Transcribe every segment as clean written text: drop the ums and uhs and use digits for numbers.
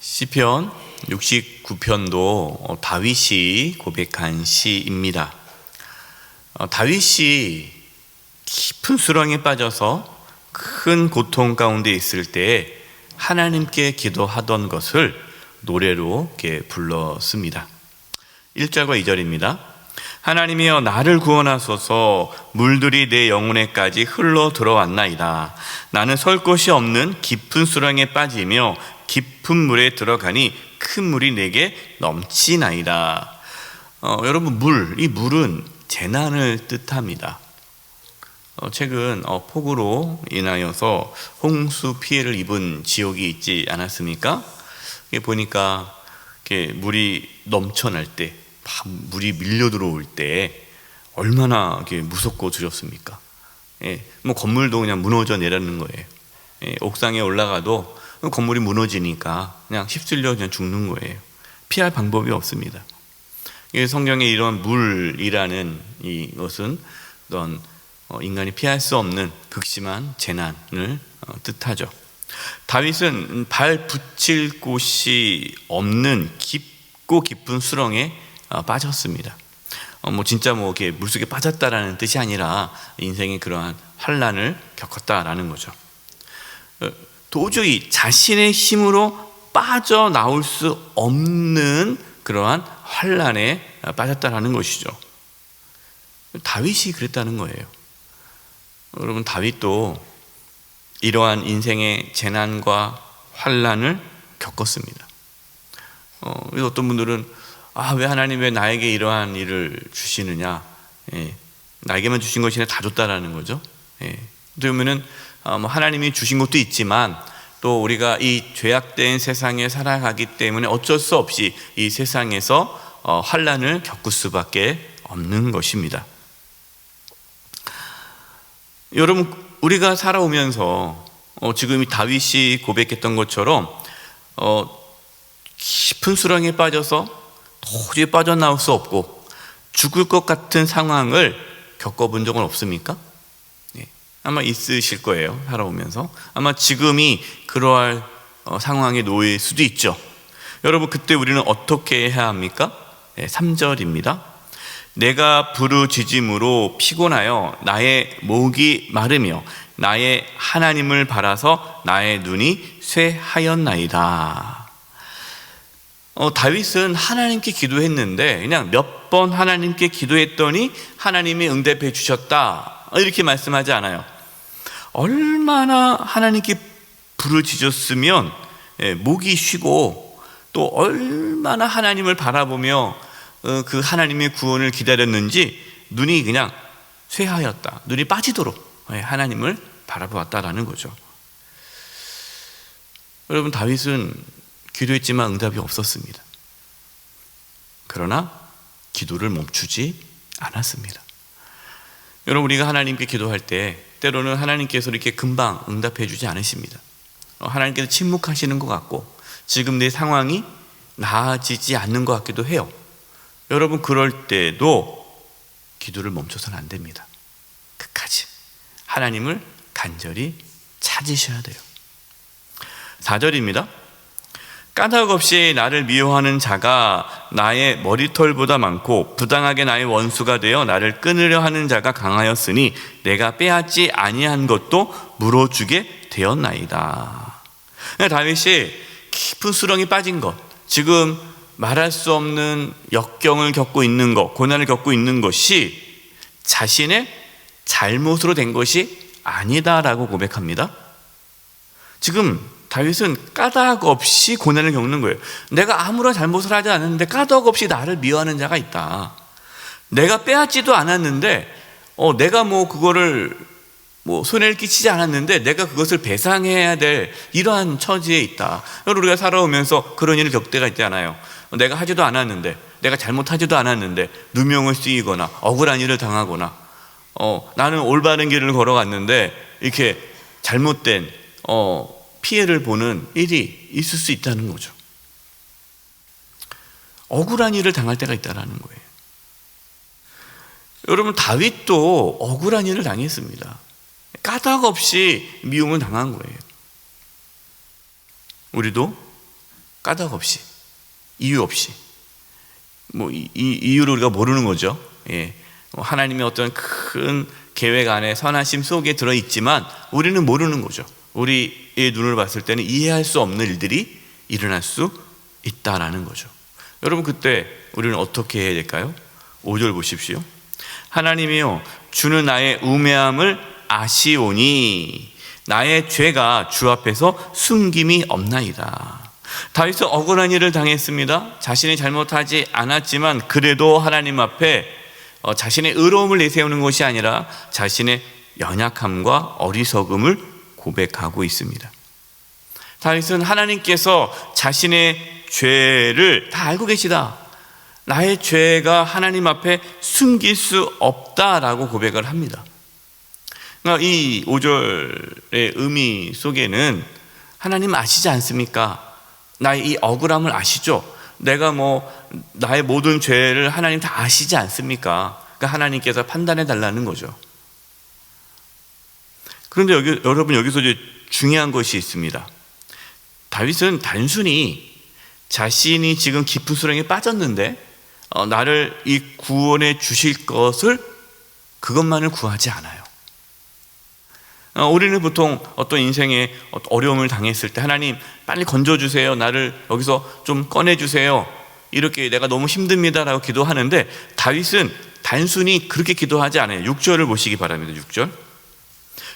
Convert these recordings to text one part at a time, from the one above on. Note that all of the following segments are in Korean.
시편 69편도 다윗이 고백한 시입니다. 다윗이 깊은 수렁에 빠져서 큰 고통 가운데 있을 때 하나님께 기도하던 것을 노래로 이렇게 불렀습니다. 1절과 2절입니다. 하나님이여 나를 구원하소서. 물들이 내 영혼에까지 흘러 들어왔나이다. 나는 설 곳이 없는 깊은 수렁에 빠지며 깊은 물에 들어가니 큰 물이 내게 넘치나이다. 여러분, 이 물은 재난을 뜻합니다. 최근 폭우로 인하여서 홍수 피해를 입은 지역이 있지 않았습니까? 보니까 물이 넘쳐날 때, 물이 밀려 들어올 때 얼마나 무섭고 두렵습니까? 건물도 그냥 무너져 내려는 거예요. 옥상에 올라가도 건물이 무너지니까 그냥 휩쓸려 그냥 죽는 거예요. 피할 방법이 없습니다. 성경에 이런 물이라는 이것은 어떤 인간이 피할 수 없는 극심한 재난을 뜻하죠. 다윗은 발 붙일 곳이 없는 깊고 깊은 수렁에 빠졌습니다. 진짜 이렇게 물속에 빠졌다라는 뜻이 아니라 인생의 그러한 환난을 겪었다라는 거죠. 도저히 자신의 힘으로 빠져나올 수 없는 그러한 환난에 빠졌다라는 것이죠. 다윗이 그랬다는 거예요. 여러분, 다윗도 이러한 인생의 재난과 환난을 겪었습니다. 그래서 어떤 분들은 왜 하나님 왜 나에게 이러한 일을 주시느냐? 나에게만 주신 것이 아니라 다 줬다라는 거죠. 그러면은 하나님이 주신 것도 있지만 또 우리가 이 죄악된 세상에 살아가기 때문에 어쩔 수 없이 이 세상에서 환난을 겪을 수밖에 없는 것입니다. 여러분, 우리가 살아오면서 지금 다윗이 고백했던 것처럼 깊은 수렁에 빠져서 도저히 빠져나올 수 없고 죽을 것 같은 상황을 겪어본 적은 없습니까? 아마 있으실 거예요. 살아오면서 아마 지금이 그러할 상황에 놓일 수도 있죠. 여러분, 그때 우리는 어떻게 해야 합니까? 3절입니다. 내가 부르짖음으로 피곤하여 나의 목이 마르며 나의 하나님을 바라서 나의 눈이 쇠하였나이다. 다윗은 하나님께 기도했는데 그냥 몇 번 하나님께 기도했더니 하나님이 응답해 주셨다, 이렇게 말씀하지 않아요. 얼마나 하나님께 부르짖었으면 목이 쉬고 또 얼마나 하나님을 바라보며 그 하나님의 구원을 기다렸는지 눈이 그냥 쇠하였다, 눈이 빠지도록 하나님을 바라보았다라는 거죠. 여러분, 다윗은 기도했지만 응답이 없었습니다. 그러나 기도를 멈추지 않았습니다. 여러분, 우리가 하나님께 기도할 때 때로는 하나님께서 이렇게 금방 응답해 주지 않으십니다. 하나님께서 침묵하시는 것 같고 지금 내 상황이 나아지지 않는 것 같기도 해요. 여러분, 그럴 때도 기도를 멈춰서는 안 됩니다. 끝까지 하나님을 간절히 찾으셔야 돼요. 4절입니다. 까닭 없이 나를 미워하는 자가 나의 머리털보다 많고 부당하게 나의 원수가 되어 나를 끊으려 하는 자가 강하였으니 내가 빼앗지 아니한 것도 물어주게 되었나이다. 다윗이 깊은 수렁에 빠진 것, 지금 말할 수 없는 역경을 겪고 있는 것, 고난을 겪고 있는 것이 자신의 잘못으로 된 것이 아니다라고 고백합니다. 지금 다윗은 까닭 없이 고난을 겪는 거예요. 내가 아무런 잘못을 하지 않았는데 까닭 없이 나를 미워하는 자가 있다. 내가 빼앗지도 않았는데 내가 그거를 손해를 끼치지 않았는데 내가 그것을 배상해야 될 이러한 처지에 있다. 여러분, 우리가 살아오면서 그런 일을 겪을 때가 있잖아요. 내가 하지도 않았는데, 내가 잘못하지도 않았는데 누명을 쓰이거나 억울한 일을 당하거나 나는 올바른 길을 걸어갔는데 이렇게 잘못된 피해를 보는 일이 있을 수 있다는 거죠. 억울한 일을 당할 때가 있다는 거예요. 여러분, 다윗도 억울한 일을 당했습니다. 까닭 없이 미움을 당한 거예요. 우리도 까닭 없이, 이유 없이. 이유를 우리가 모르는 거죠. 하나님의 어떤 큰 계획 안에 선하심 속에 들어있지만 우리는 모르는 거죠. 우리의 눈을 봤을 때는 이해할 수 없는 일들이 일어날 수 있다라는 거죠. 여러분, 그때 우리는 어떻게 해야 될까요? 5절 보십시오. 하나님이여, 주는 나의 우매함을 아시오니 나의 죄가 주 앞에서 숨김이 없나이다. 다윗은 억울한 일을 당했습니다. 자신이 잘못하지 않았지만 그래도 하나님 앞에 자신의 의로움을 내세우는 것이 아니라 자신의 연약함과 어리석음을 고백하고 있습니다. 다윗은 하나님께서 자신의 죄를 다 알고 계시다, 나의 죄가 하나님 앞에 숨길 수 없다라고 고백을 합니다. 이 5절의 의미 속에는 하나님 아시지 않습니까? 나의 이 억울함을 아시죠? 내가 나의 모든 죄를 하나님 다 아시지 않습니까? 그러니까 하나님께서 판단해 달라는 거죠. 그런데 여러분, 여기서 이제 중요한 것이 있습니다. 다윗은 단순히 자신이 지금 깊은 수렁에 빠졌는데 나를 이 구원해 주실 것을, 그것만을 구하지 않아요. 우리는 보통 어떤 인생에 어려움을 당했을 때 하나님 빨리 건져주세요, 나를 여기서 좀 꺼내주세요, 이렇게 내가 너무 힘듭니다라고 기도하는데 다윗은 단순히 그렇게 기도하지 않아요. 6절을 보시기 바랍니다. 6절.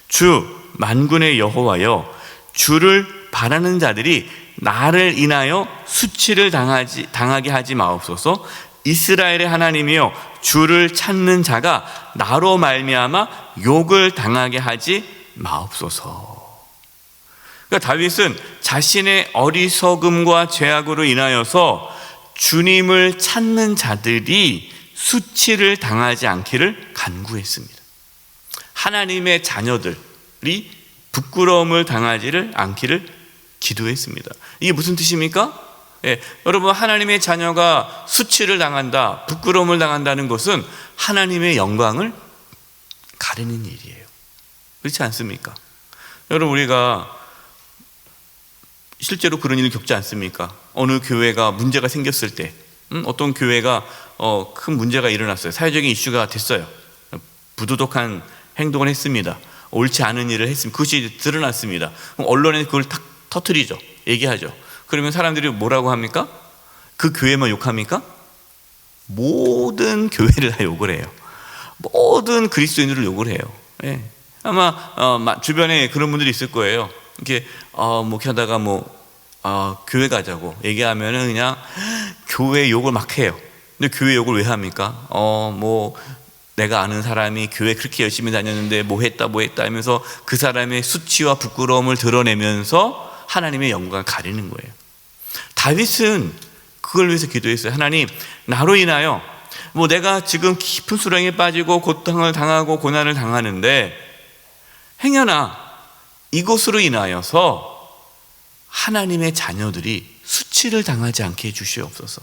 주 만군의 여호와여, 주를 바라는 자들이 나를 인하여 수치를 당하게 하지 마옵소서. 이스라엘의 하나님이여, 주를 찾는 자가 나로 말미암아 욕을 당하게 하지 마옵소서. 그러니까 다윗은 자신의 어리석음과 죄악으로 인하여서 주님을 찾는 자들이 수치를 당하지 않기를 간구했습니다. 하나님의 자녀들이 부끄러움을 당하지를 않기를 기도했습니다. 이게 무슨 뜻입니까? 여러분, 하나님의 자녀가 수치를 당한다, 부끄러움을 당한다는 것은 하나님의 영광을 가리는 일이에요. 그렇지 않습니까? 여러분, 우리가 실제로 그런 일을 겪지 않습니까? 어느 교회가 문제가 생겼을 때, 어떤 교회가 큰 문제가 일어났어요. 사회적인 이슈가 됐어요. 부도덕한 행동을 했습니다. 옳지 않은 일을 했습니다. 그것이 드러났습니다. 그럼 언론에 그걸 탁 터뜨리죠. 얘기하죠. 그러면 사람들이 뭐라고 합니까? 그 교회만 욕합니까? 모든 교회를 다 욕을 해요. 모든 그리스도인들을 욕을 해요. 아마 주변에 그런 분들이 있을 거예요. 이렇게 이렇게 하다가 교회 가자고 얘기하면은 그냥 교회 욕을 막 해요. 근데 교회 욕을 왜 합니까? 내가 아는 사람이 교회 그렇게 열심히 다녔는데 뭐 했다 하면서 그 사람의 수치와 부끄러움을 드러내면서 하나님의 영광을 가리는 거예요. 다윗은 그걸 위해서 기도했어요. 하나님, 나로 인하여 내가 지금 깊은 수렁에 빠지고 고통을 당하고 고난을 당하는데 행여나 이것으로 인하여서 하나님의 자녀들이 수치를 당하지 않게 해주시옵소서.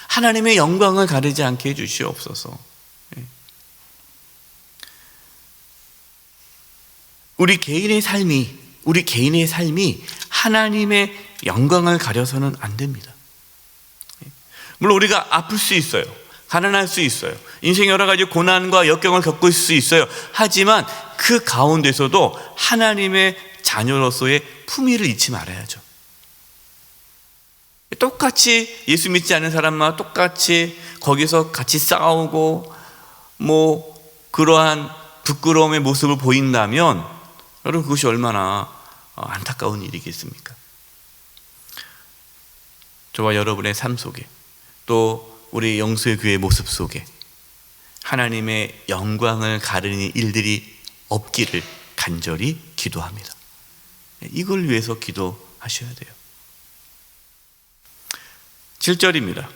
하나님의 영광을 가리지 않게 해주시옵소서. 우리 개인의 삶이 하나님의 영광을 가려서는 안 됩니다. 물론 우리가 아플 수 있어요. 가난할 수 있어요. 인생 여러 가지 고난과 역경을 겪을 수 있어요. 하지만 그 가운데서도 하나님의 자녀로서의 품위를 잃지 말아야죠. 똑같이 예수 믿지 않는 사람과 똑같이 거기서 같이 싸우고 그러한 부끄러움의 모습을 보인다면 여러분, 그것이 얼마나 안타까운 일이겠습니까? 저와 여러분의 삶 속에, 또 우리 영수의 교회 모습 속에 하나님의 영광을 가르는 일들이 없기를 간절히 기도합니다. 이걸 위해서 기도하셔야 돼요. 7절입니다.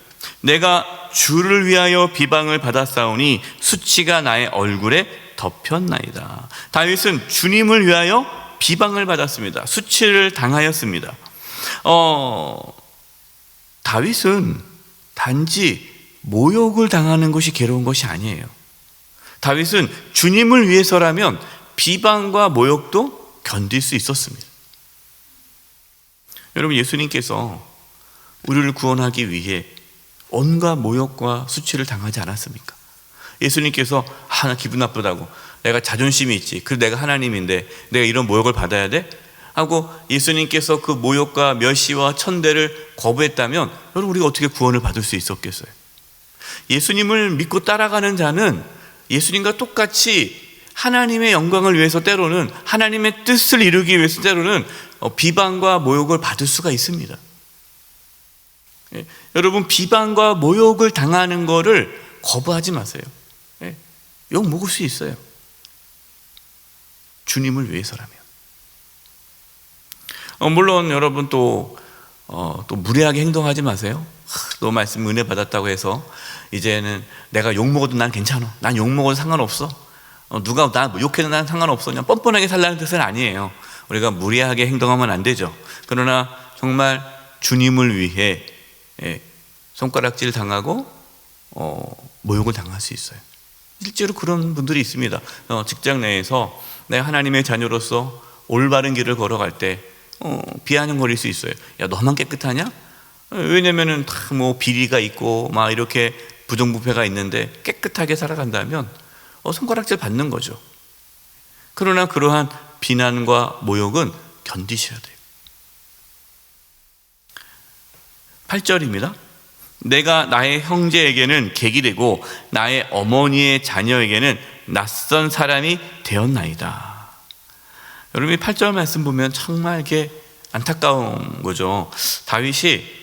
내가 주를 위하여 비방을 받았사오니 수치가 나의 얼굴에 덮였나이다. 다윗은 주님을 위하여 비방을 받았습니다. 수치를 당하였습니다. 다윗은 단지 모욕을 당하는 것이 괴로운 것이 아니에요. 다윗은 주님을 위해서라면 비방과 모욕도 견딜 수 있었습니다. 여러분, 예수님께서 우리를 구원하기 위해 온갖 모욕과 수치를 당하지 않았습니까? 예수님께서 나 기분 나쁘다고, 내가 자존심이 있지, 그래도 내가 하나님인데 내가 이런 모욕을 받아야 돼? 하고 예수님께서 그 모욕과 멸시와 천대를 거부했다면 여러분, 우리가 어떻게 구원을 받을 수 있었겠어요? 예수님을 믿고 따라가는 자는 예수님과 똑같이 하나님의 영광을 위해서, 때로는 하나님의 뜻을 이루기 위해서 때로는 비방과 모욕을 받을 수가 있습니다. 여러분, 비방과 모욕을 당하는 것을 거부하지 마세요. 욕 먹을 수 있어요. 주님을 위해서라면. 물론 여러분 또 무례하게 행동하지 마세요. 너 말씀 은혜 받았다고 해서 이제는 내가 욕 먹어도 난 괜찮아, 난 욕 먹어도 상관없어, 누가 나 욕해도 난 상관없어, 그냥 뻔뻔하게 살라는 뜻은 아니에요. 우리가 무례하게 행동하면 안 되죠. 그러나 정말 주님을 위해 손가락질 당하고 모욕을 당할 수 있어요. 실제로 그런 분들이 있습니다. 직장 내에서 내가 하나님의 자녀로서 올바른 길을 걸어갈 때 비아냥거릴 수 있어요. 야, 너만 깨끗하냐? 왜냐면은 다 뭐 비리가 있고 막 이렇게 부정부패가 있는데 깨끗하게 살아간다면 손가락질 받는 거죠. 그러나 그러한 비난과 모욕은 견디셔야 돼요. 8절입니다. 내가 나의 형제에게는 객이 되고 나의 어머니의 자녀에게는 낯선 사람이 되었나이다. 여러분, 이 8절 말씀 보면 정말 이렇게 안타까운 거죠. 다윗이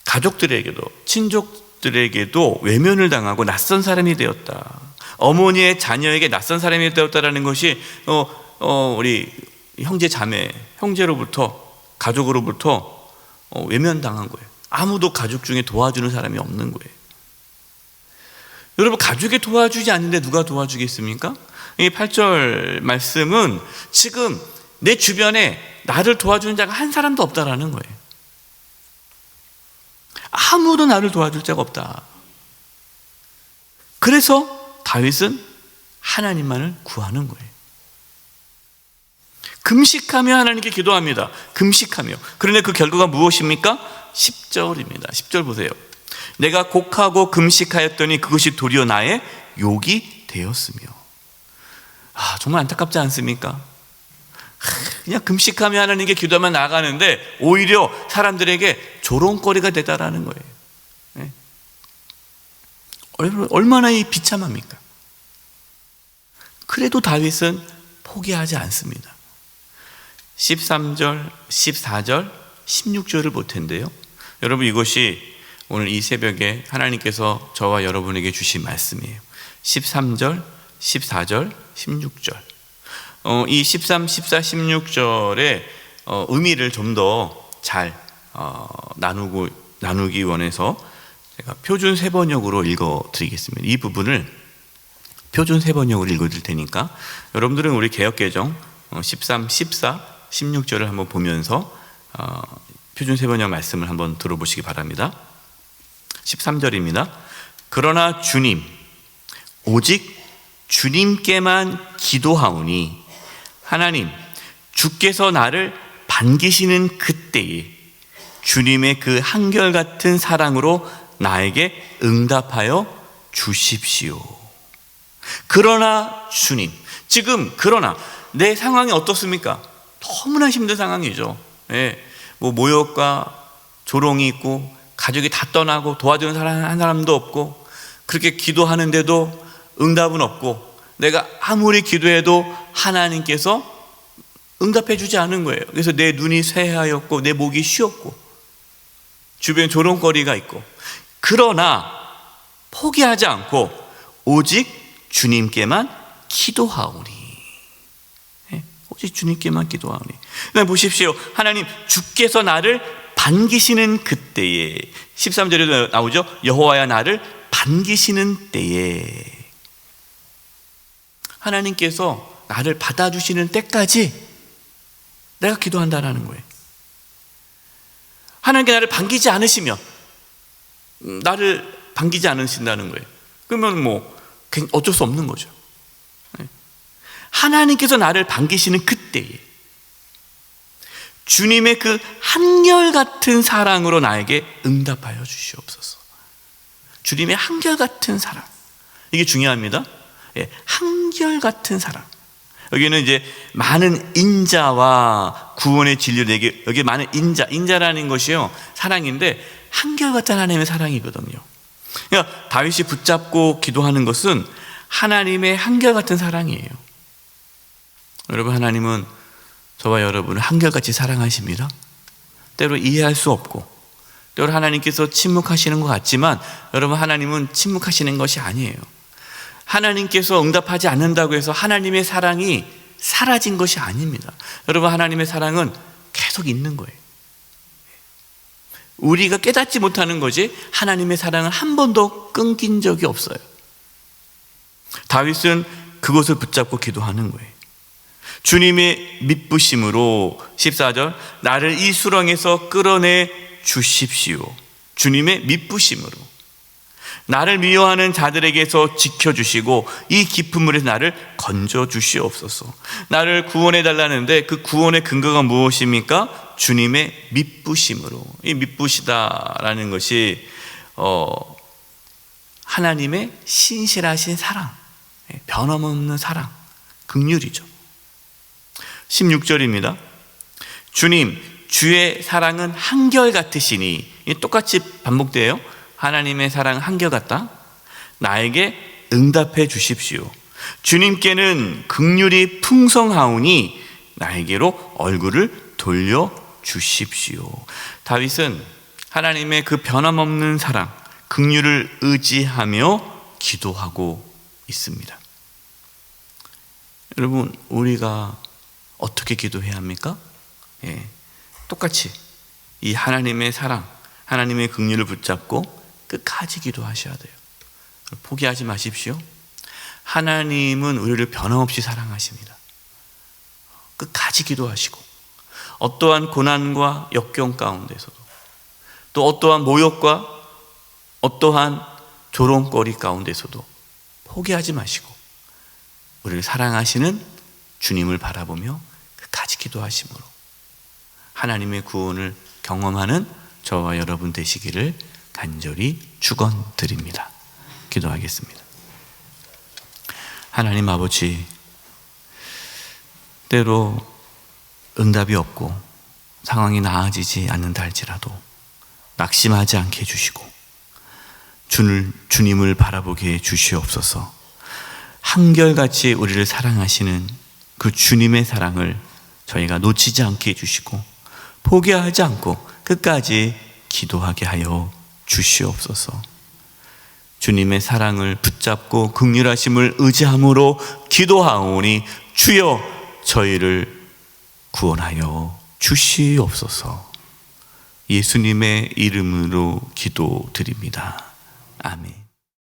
가족들에게도 친족들에게도 외면을 당하고 낯선 사람이 되었다. 어머니의 자녀에게 낯선 사람이 되었다라는 것이 우리 형제 자매, 형제로부터, 가족으로부터 외면당한 거예요. 아무도 가족 중에 도와주는 사람이 없는 거예요. 여러분, 가족이 도와주지 않는데 누가 도와주겠습니까? 이 8절 말씀은 지금 내 주변에 나를 도와주는 자가 한 사람도 없다라는 거예요. 아무도 나를 도와줄 자가 없다. 그래서 다윗은 하나님만을 구하는 거예요. 금식하며 하나님께 기도합니다. 금식하며. 그런데 그 결과가 무엇입니까? 10절입니다. 10절 보세요. 내가 곡하고 금식하였더니 그것이 도리어 나의 욕이 되었으며. 정말 안타깝지 않습니까? 그냥 금식하며 하나님께 기도하며 나아가는데 오히려 사람들에게 조롱거리가 되다라는 거예요. 얼마나 이 비참합니까? 그래도 다윗은 포기하지 않습니다. 13절, 14절, 16절을 볼 텐데요. 여러분, 이것이 오늘 이 새벽에 하나님께서 저와 여러분에게 주신 말씀이에요. 13절, 14절, 16절. 이 13, 14, 16절의 의미를 좀 더 잘 나누기 원해서 제가 표준 세번역으로 읽어드리겠습니다. 이 부분을 표준 세번역으로 읽어드릴 테니까 여러분들은 우리 개역개정 13, 14, 16절을 한번 보면서 표준 세번역 말씀을 한번 들어보시기 바랍니다. 13절입니다. 그러나 주님, 오직 주님께만 기도하오니 하나님, 주께서 나를 반기시는 그때에 주님의 그 한결같은 사랑으로 나에게 응답하여 주십시오. 그러나 주님, 지금 그러나 내 상황이 어떻습니까? 너무나 힘든 상황이죠. 뭐 모욕과 조롱이 있고 가족이 다 떠나고 도와주는 사람 한 사람도 없고 그렇게 기도하는데도 응답은 없고 내가 아무리 기도해도 하나님께서 응답해 주지 않은 거예요. 그래서 내 눈이 쇠하였고 내 목이 쉬었고 주변에 조롱거리가 있고, 그러나 포기하지 않고 오직 주님께만 기도하오니. 오직 주님께만 기도하오니. 보십시오. 하나님, 주께서 나를 반기시는 그때에, 13절에도 나오죠. 여호와야 나를 반기시는 때에. 하나님께서 나를 받아주시는 때까지 내가 기도한다라는 거예요. 하나님께 나를 반기지 않으시면, 나를 반기지 않으신다는 거예요. 그러면 뭐 어쩔 수 없는 거죠. 하나님께서 나를 반기시는 그때에 주님의 그 한결같은 사랑으로 나에게 응답하여 주시옵소서. 주님의 한결같은 사랑, 이게 중요합니다. 예, 한결같은 사랑. 여기는 이제 많은 인자와 구원의 진리를 여기 많은 인자라는 것이요, 사랑인데 한결같은 하나님의 사랑이거든요. 그러니까 다윗이 붙잡고 기도하는 것은 하나님의 한결같은 사랑이에요. 여러분, 하나님은 저와 여러분을 한결같이 사랑하십니다. 때로 이해할 수 없고, 때로 하나님께서 침묵하시는 것 같지만 여러분, 하나님은 침묵하시는 것이 아니에요. 하나님께서 응답하지 않는다고 해서 하나님의 사랑이 사라진 것이 아닙니다. 여러분, 하나님의 사랑은 계속 있는 거예요. 우리가 깨닫지 못하는 거지 하나님의 사랑은 한 번도 끊긴 적이 없어요. 다윗은 그것을 붙잡고 기도하는 거예요. 주님의 믿부심으로 14절, 나를 이 수렁에서 끌어내 주십시오. 주님의 믿부심으로 나를 미워하는 자들에게서 지켜주시고 이 깊은 물에서 나를 건져주시옵소서. 나를 구원해달라는데 그 구원의 근거가 무엇입니까? 주님의 믿부심으로. 이 믿부시다라는 것이 하나님의 신실하신 사랑, 변함없는 사랑, 긍휼이죠. 16절입니다. 주님, 주의 사랑은 한결같으시니. 똑같이 반복돼요. 하나님의 사랑은 한결같다. 나에게 응답해 주십시오. 주님께는 긍휼이 풍성하오니 나에게로 얼굴을 돌려 주십시오. 다윗은 하나님의 그 변함없는 사랑, 긍휼을 의지하며 기도하고 있습니다. 여러분, 우리가 어떻게 기도해야 합니까? 똑같이 이 하나님의 사랑, 하나님의 긍휼을 붙잡고 끝까지 기도하셔야 돼요. 포기하지 마십시오. 하나님은 우리를 변함없이 사랑하십니다. 끝까지 기도하시고, 어떠한 고난과 역경 가운데서도, 또 어떠한 모욕과 어떠한 조롱거리 가운데서도 포기하지 마시고 우리를 사랑하시는 주님을 바라보며 끝까지 기도하심으로 하나님의 구원을 경험하는 저와 여러분 되시기를 간절히 축원드립니다. 기도하겠습니다. 하나님 아버지, 때로 응답이 없고 상황이 나아지지 않는다 할지라도 낙심하지 않게 해주시고 주님을 바라보게 해주시옵소서. 한결같이 우리를 사랑하시는 그 주님의 사랑을 저희가 놓치지 않게 해주시고 포기하지 않고 끝까지 기도하게 하여 주시옵소서. 주님의 사랑을 붙잡고 긍휼하심을 의지함으로 기도하오니 주여 저희를 구원하여 주시옵소서. 예수님의 이름으로 기도드립니다. 아멘.